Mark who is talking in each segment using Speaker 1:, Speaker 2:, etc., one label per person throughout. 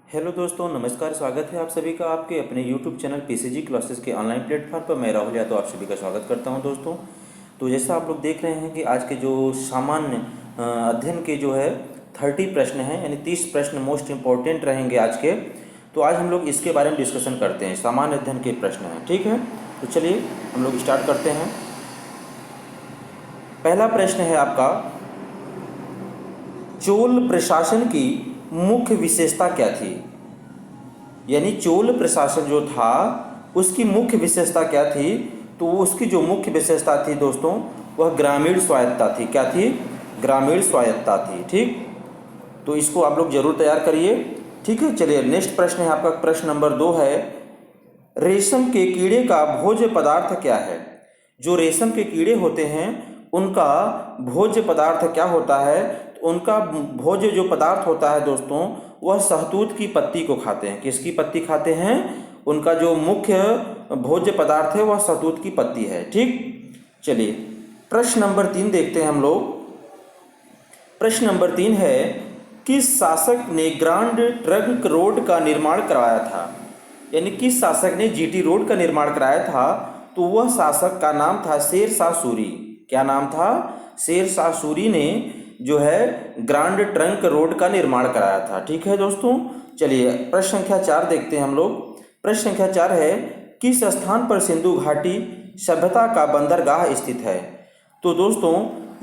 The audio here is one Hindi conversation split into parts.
Speaker 1: हेलो दोस्तों, नमस्कार। स्वागत है आप सभी का आपके अपने यूट्यूब चैनल पीसीजी क्लासेस के ऑनलाइन प्लेटफॉर्म पर। मैं राहुल यादव आप सभी का स्वागत करता हूं दोस्तों। तो जैसा आप लोग देख रहे हैं कि आज के जो सामान्य अध्ययन के जो है 30 प्रश्न हैं, यानी 30 प्रश्न मोस्ट इम्पोर्टेंट रहेंगे आज के। तो आज हम लोग इसके बारे में डिस्कशन करते हैं, सामान्य अध्ययन के प्रश्न हैं, ठीक है। तो चलिए हम लोग स्टार्ट करते हैं। पहला प्रश्न है आपका, चोल प्रशासन की मुख्य विशेषता क्या थी? यानी चोल प्रशासन जो था उसकी मुख्य विशेषता क्या थी? तो उसकी जो मुख्य विशेषता थी दोस्तों, वह ग्रामीण स्वायत्तता थी। क्या थी? ग्रामीण स्वायत्तता थी, ठीक। तो इसको आप लोग जरूर तैयार करिए, ठीक है। चलिए नेक्स्ट प्रश्न है आपका, प्रश्न नंबर 2 है, रेशम के कीड़े का भोज्य पदार्थ क्या है? जो रेशम के कीड़े होते हैं उनका भोज्य पदार्थ क्या होता है? तो उनका भोज्य जो पदार्थ होता है दोस्तों, वह शहतूत की पत्ती को खाते हैं। किसकी पत्ती खाते हैं? उनका जो मुख्य भोज्य पदार्थ है वह शहतूत की पत्ती है, ठीक। चलिए प्रश्न नंबर 3 देखते हैं हम लोग। प्रश्न नंबर 3 है, किस शासक ने ग्रांड ट्रंक रोड का निर्माण करवाया था? यानी किस शासक ने जीटी रोड का निर्माण कराया था? तो वह शासक का नाम था शेर शाह सूरी। क्या नाम था? शेर शाह सूरी ने जो है ग्रांड ट्रंक रोड का निर्माण कराया था, ठीक है दोस्तों। चलिए प्रश्न संख्या 4 देखते हैं हम लोग। प्रश्न संख्या 4 है, किस स्थान पर सिंधु घाटी सभ्यता का बंदरगाह स्थित है? तो दोस्तों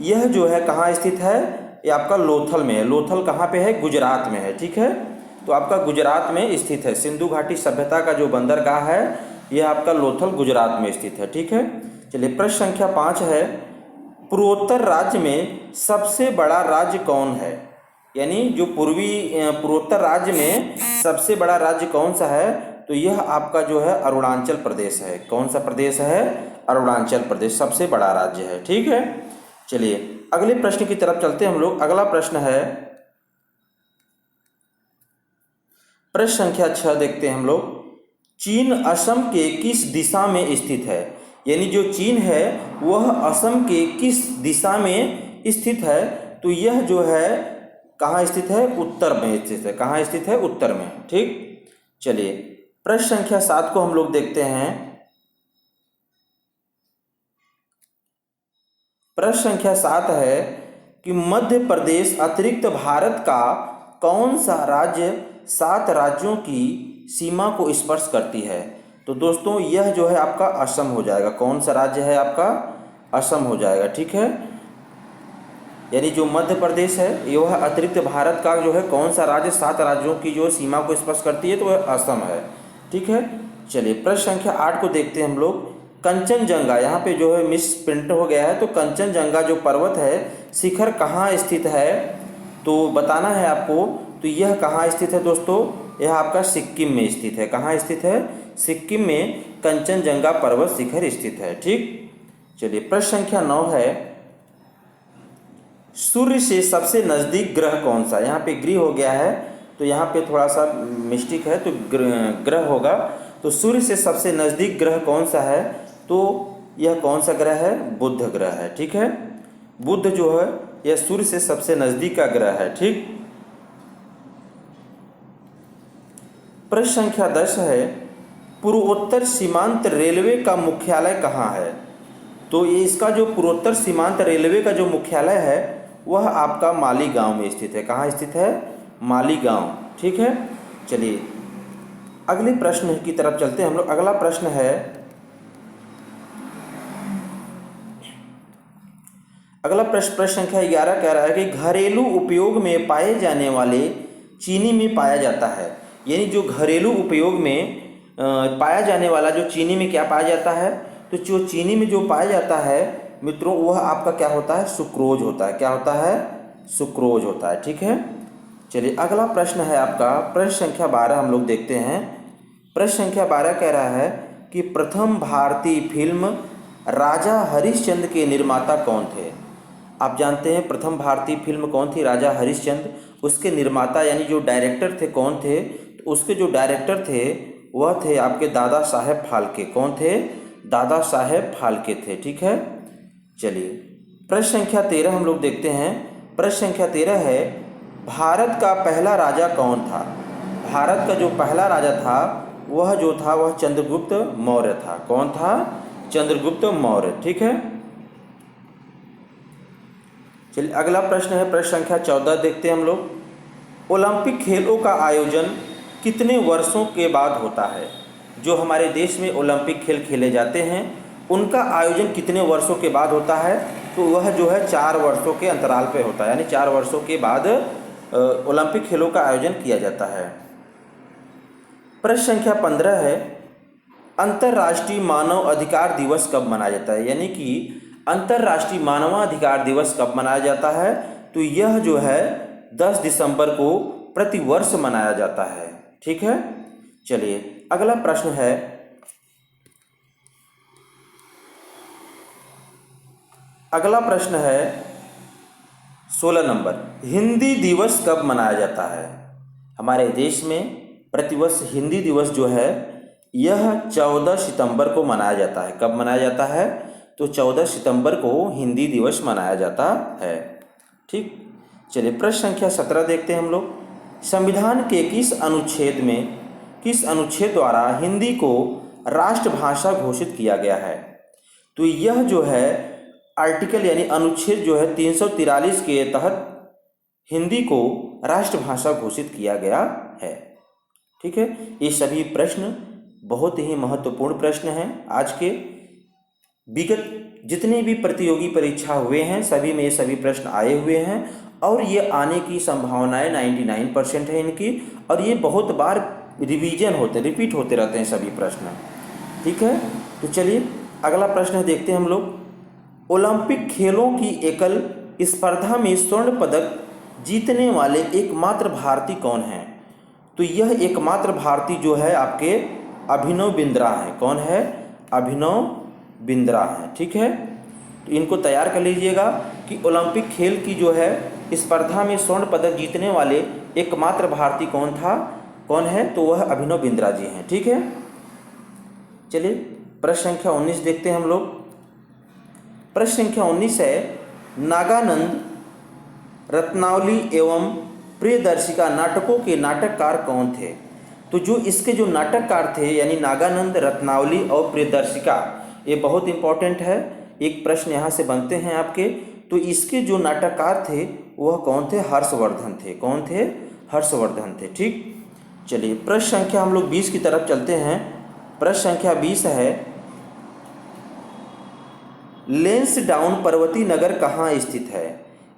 Speaker 1: यह जो है कहाँ स्थित है? ये आपका लोथल में है। लोथल कहाँ पे है? गुजरात में है, ठीक है। तो आपका गुजरात में स्थित है। सिंधु घाटी सभ्यता का जो बंदरगाह है यह आपका लोथल गुजरात में स्थित है, ठीक है। चलिए प्रश्न संख्या 5 है, पूर्वोत्तर राज्य में सबसे बड़ा राज्य कौन है? यानी जो पूर्वोत्तर राज्य में सबसे बड़ा राज्य कौन सा है? तो यह आपका जो है अरुणाचल प्रदेश है। कौन सा प्रदेश है? अरुणाचल प्रदेश सबसे बड़ा राज्य है, ठीक है। चलिए अगले प्रश्न की तरफ चलते हैं हम लोग। अगला प्रश्न है, प्रश्न संख्या 6 देखते हैं हम लोग। चीन असम के किस दिशा में स्थित है? यानी जो चीन है वह असम के किस दिशा में स्थित है? तो यह जो है कहाँ स्थित है? उत्तर में स्थित है। कहाँ स्थित है? उत्तर में, ठीक। चलिए प्रश्न संख्या 7 को हम लोग देखते हैं। प्रश्न संख्या 7 है कि मध्य प्रदेश अतिरिक्त भारत का कौन सा राज्य 7 राज्यों की सीमा को स्पर्श करती है? तो दोस्तों यह जो है आपका असम हो जाएगा। कौन सा राज्य है आपका? असम हो जाएगा, ठीक है। यानी जो मध्य प्रदेश है यह अतिरिक्त भारत का जो है कौन सा राज्य 7 राज्यों की जो सीमा को स्पर्श करती है? तो वह असम है, ठीक है। चलिए प्रश्न संख्या 8 को देखते हैं हम लोग। कंचनजंगा, यहाँ पे जो है मिस प्रिंट हो गया है। तो कंचनजंगा जो पर्वत है शिखर कहाँ स्थित है? तो बताना है आपको। तो यह कहाँ स्थित है दोस्तों? यह आपका सिक्किम में स्थित है। कहाँ स्थित है? सिक्किम में कंचनजंगा पर्वत शिखर स्थित है, ठीक। चलिए प्रश्न संख्या 9 है, सूर्य से सबसे नज़दीक ग्रह कौन सा? यहाँ पे गृह हो गया है तो यहाँ पे थोड़ा सा मिस्टेक है, तो ग्रह होगा। तो सूर्य से सबसे नज़दीक ग्रह कौन सा है? तो यह कौन सा ग्रह है? बुध ग्रह है, ठीक है। बुध जो है यह सूर्य से सबसे नज़दीक का ग्रह है, ठीक। प्रश्न संख्या 10 है, पूर्वोत्तर सीमांत रेलवे का मुख्यालय कहाँ है? तो ये इसका जो पूर्वोत्तर सीमांत रेलवे का जो मुख्यालय है वह आपका मालीगांव में स्थित है। कहाँ स्थित है? मालीगांव, ठीक है। चलिए अगले प्रश्न की तरफ चलते हैं हम लोग। अगला प्रश्न है, अगला प्रश्न संख्या 11 कह रहा है कि घरेलू उपयोग में पाए जाने वाले चीनी में पाया जाता है। यानी जो घरेलू उपयोग में पाया जाने वाला जो चीनी में क्या पाया जाता है? तो जो चीनी में जो पाया जाता है मित्रों वह आपका क्या होता है? सुक्रोज होता है। क्या होता है? सुक्रोज होता है, ठीक है। चलिए अगला प्रश्न है आपका, प्रश्न संख्या 12 हम लोग देखते हैं। प्रश्न संख्या 12 कह रहा है कि प्रथम भारतीय फिल्म राजा हरिश्चंद्र के निर्माता कौन थे? आप जानते हैं प्रथम भारतीय फिल्म कौन थी? राजा हरिश्चंद्र। उसके निर्माता यानी जो डायरेक्टर थे कौन थे? तो उसके जो डायरेक्टर थे वह थे आपके दादा साहेब फाल्के। कौन थे? दादा साहेब फाल्के थे, ठीक है। चलिए प्रश्न संख्या 13 हम लोग देखते हैं। प्रश्न संख्या 13 है, भारत का पहला राजा कौन था? भारत का जो पहला राजा था वह जो था वह चंद्रगुप्त मौर्य था। कौन था? चंद्रगुप्त मौर्य। ठीक है, चलिए अगला प्रश्न है प्रश्न संख्या 14 देखते हैं हम लोग। ओलंपिक खेलों का आयोजन कितने वर्षों के बाद होता है? जो हमारे देश में ओलंपिक खेल खेले जाते हैं उनका आयोजन कितने वर्षों के बाद होता है? तो वह जो है 4 वर्षों के अंतराल पे होता है, यानी 4 वर्षों के बाद ओलंपिक खेलों का आयोजन किया जाता है। प्रश्न संख्या 15 है, अंतर्राष्ट्रीय मानव अधिकार दिवस कब मनाया जाता है? यानी कि अंतर्राष्ट्रीय मानवाधिकार दिवस कब मनाया जाता है? तो यह जो है 10 दिसंबर को प्रतिवर्ष मनाया जाता है। ठीक है, चलिए अगला प्रश्न है, अगला प्रश्न है 16 नंबर, हिंदी दिवस कब मनाया जाता है? हमारे देश में प्रतिवर्ष हिंदी दिवस जो है यह 14 सितंबर को मनाया जाता है। कब मनाया जाता है? तो 14 सितंबर को हिंदी दिवस मनाया जाता है। ठीक, चलिए प्रश्न संख्या 17 देखते हैं हम लोग। संविधान के किस अनुच्छेद द्वारा हिंदी को राष्ट्रभाषा घोषित किया गया है? तो यह जो है आर्टिकल यानी अनुच्छेद जो है 343 के तहत हिंदी को राष्ट्रभाषा घोषित किया गया है। ठीक है, ये सभी प्रश्न बहुत ही महत्वपूर्ण प्रश्न हैं। आज के विगत जितने भी प्रतियोगी परीक्षा हुए हैं सभी में ये सभी प्रश्न आए हुए हैं और ये आने की संभावनाएं 99% है इनकी, और ये बहुत बार रिपीट होते रहते हैं सभी प्रश्न। ठीक है, तो चलिए अगला प्रश्न देखते हैं हम लोग। ओलंपिक खेलों की एकल स्पर्धा में स्वर्ण पदक जीतने वाले एकमात्र भारतीय कौन हैं? तो यह एकमात्र भारतीय जो है आपके अभिनव बिंद्रा हैं। कौन है? अभिनव बिंद्रा हैं। ठीक है, तो इनको तैयार कर लीजिएगा कि ओलंपिक खेल की जो है स्पर्धा में स्वर्ण पदक जीतने वाले एकमात्र भारतीय कौन है? तो वह अभिनव बिंद्रा जी हैं। ठीक है, चलिए प्रश्न संख्या 19 देखते हैं हम लोग। प्रश्न संख्या 19 है, नागानंद, रत्नावली एवं प्रियदर्शिका नाटकों के नाटककार कौन थे? तो जो इसके जो नाटककार थे यानी नागानंद, रत्नावली और प्रियदर्शिका, ये बहुत इंपॉर्टेंट है, एक प्रश्न यहाँ से बनते हैं आपके। तो इसके जो नाटककार थे वह कौन थे? हर्षवर्धन थे। कौन थे? हर्षवर्धन थे। ठीक, चलिए प्रश्न संख्या हम लोग 20 की तरफ चलते हैं। प्रश्न संख्या 20 है, लेंसडाउन पर्वतीय नगर कहाँ स्थित है?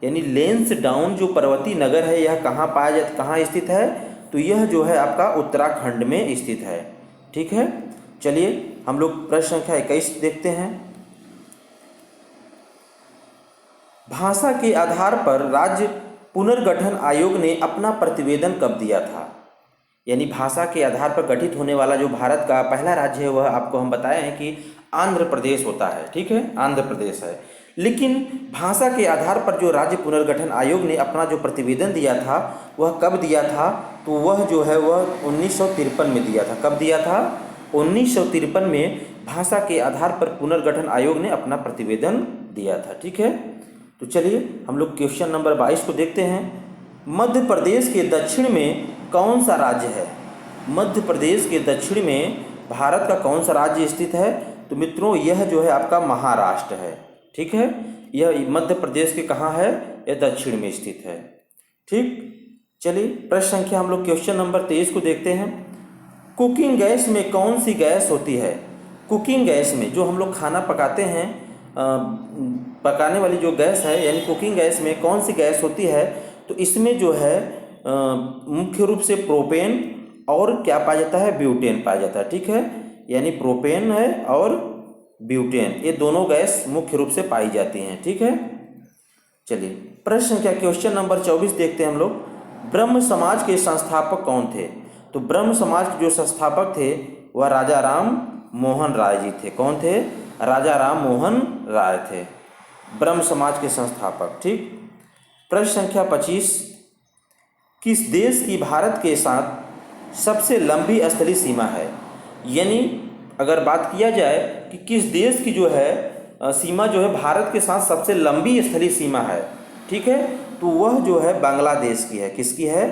Speaker 1: यानी लेंसडाउन जो पर्वतीय नगर है यह कहाँ स्थित है? तो यह जो है आपका उत्तराखंड में स्थित है। ठीक है, चलिए हम लोग प्रश्न संख्या 21 देखते हैं। भाषा के आधार पर राज्य पुनर्गठन आयोग ने अपना प्रतिवेदन कब दिया था? यानी भाषा के आधार पर गठित होने वाला जो भारत का पहला राज्य है वह आपको हम बताए हैं कि आंध्र प्रदेश होता है। ठीक है, आंध्र प्रदेश है। लेकिन भाषा के आधार पर जो राज्य पुनर्गठन आयोग ने अपना जो प्रतिवेदन दिया था वह कब दिया था? तो वह जो है वह 1953 में दिया था। कब दिया था? 1953 में भाषा के आधार पर पुनर्गठन आयोग ने अपना प्रतिवेदन दिया था। ठीक है, तो चलिए हम लोग क्वेश्चन नंबर 22 को देखते हैं। मध्य प्रदेश के दक्षिण में कौन सा राज्य है? मध्य प्रदेश के दक्षिण में भारत का कौन सा राज्य स्थित है? तो मित्रों यह जो है आपका महाराष्ट्र है। ठीक है, यह मध्य प्रदेश के कहाँ है? यह दक्षिण में स्थित है। ठीक, चलिए प्रश्न संख्या हम लोग क्वेश्चन नंबर 23 को देखते हैं। कुकिंग गैस में कौन सी गैस होती है? कुकिंग गैस में जो हम लोग खाना पकाते हैं पकाने वाली जो गैस है यानी कुकिंग गैस में कौन सी गैस होती है? तो इसमें जो है मुख्य रूप से प्रोपेन और क्या पाया जाता है? ब्यूटेन पाया जाता है। ठीक है, यानी प्रोपेन है और ब्यूटेन, ये दोनों गैस मुख्य रूप से पाई जाती हैं। ठीक है, चलिए प्रश्न संख्या क्वेश्चन नंबर 24 देखते हैं हम लोग। ब्रह्म समाज के संस्थापक कौन थे? तो ब्रह्म समाज के जो संस्थापक थे वह राजा राम मोहन राय जी थे। कौन थे? राजा राम मोहन राय थे ब्रह्म समाज के संस्थापक। ठीक, प्रश्न संख्या 25, किस देश की भारत के साथ सबसे लंबी स्थलीय सीमा है? यानी अगर बात किया जाए कि किस देश की जो है सीमा जो है भारत के साथ सबसे लंबी स्थलीय सीमा है, ठीक है, तो वह जो है बांग्लादेश की है। किसकी है?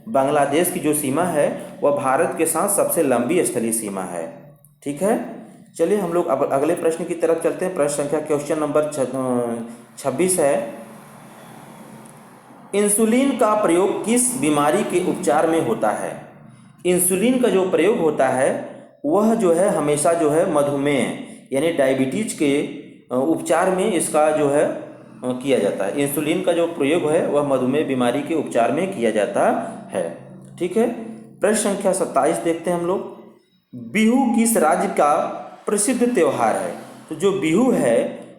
Speaker 1: बांग्लादेश की जो सीमा है वह भारत के साथ सबसे लंबी स्थलीय सीमा है। ठीक है, चलिए हम लोग अब अगले प्रश्न की तरफ चलते हैं। प्रश्न संख्या क्वेश्चन नंबर 26 है, इंसुलिन का प्रयोग किस बीमारी के उपचार में होता है? इंसुलिन का जो प्रयोग होता है वह जो है हमेशा जो है मधुमेह यानी डायबिटीज के उपचार में इसका जो है किया जाता है। इंसुलिन का जो प्रयोग है वह मधुमेह बीमारी के उपचार में किया जाता है। ठीक है, प्रश्न संख्या 27 देखते हैं हम लोग, बिहू किस राज्य का प्रसिद्ध त्योहार है? तो जो बिहू है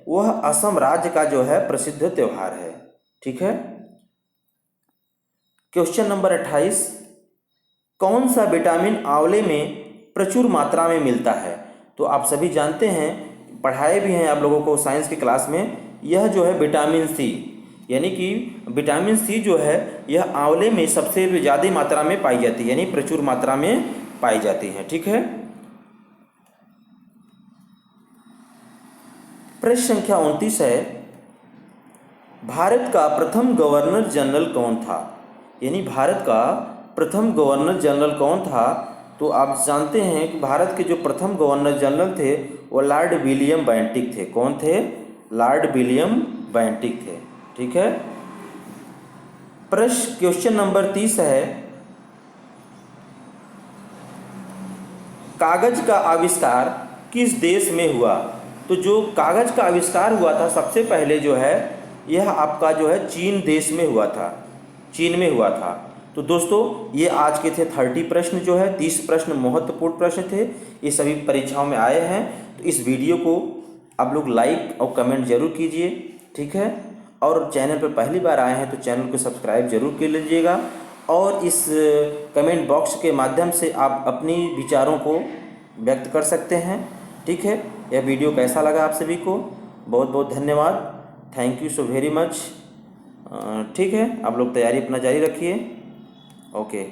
Speaker 1: वह असम राज्य का जो है प्रसिद्ध त्योहार है। ठीक है, क्वेश्चन नंबर 28, कौन सा विटामिन आंवले में प्रचुर मात्रा में मिलता है? तो आप सभी जानते हैं, पढ़ाए भी हैं आप लोगों को साइंस की क्लास में, यह जो है विटामिन सी, यानी कि विटामिन सी जो है यह आंवले में सबसे ज़्यादा मात्रा में पाई जाती है, यानी प्रचुर मात्रा में पाई जाती है। ठीक है, प्रश्न संख्या 29 है, भारत का प्रथम गवर्नर जनरल कौन था? यानी भारत का प्रथम गवर्नर जनरल कौन था? तो आप जानते हैं कि भारत के जो प्रथम गवर्नर जनरल थे वो लॉर्ड विलियम बेंटिक थे। कौन थे? लॉर्ड विलियम बेंटिक थे। ठीक है, प्रश्न क्वेश्चन नंबर 30 है, कागज का आविष्कार किस देश में हुआ? तो जो कागज का आविष्कार हुआ था सबसे पहले जो है यह आपका जो है चीन देश में हुआ था, चीन में हुआ था। तो दोस्तों ये आज के थे 30 प्रश्न जो है, 30 प्रश्न महत्वपूर्ण प्रश्न थे, ये सभी परीक्षाओं में आए हैं। तो इस वीडियो को आप लोग लाइक और कमेंट जरूर कीजिए। ठीक है, और चैनल पर पहली बार आए हैं तो चैनल को सब्सक्राइब जरूर कर लीजिएगा, और इस कमेंट बॉक्स के माध्यम से आप अपनी विचारों को व्यक्त कर सकते हैं। ठीक है, यह वीडियो कैसा लगा आप सभी को? बहुत बहुत धन्यवाद, thank you so very much. ठीक है, आप लोग तैयारी अपना जारी रखिए। ओके।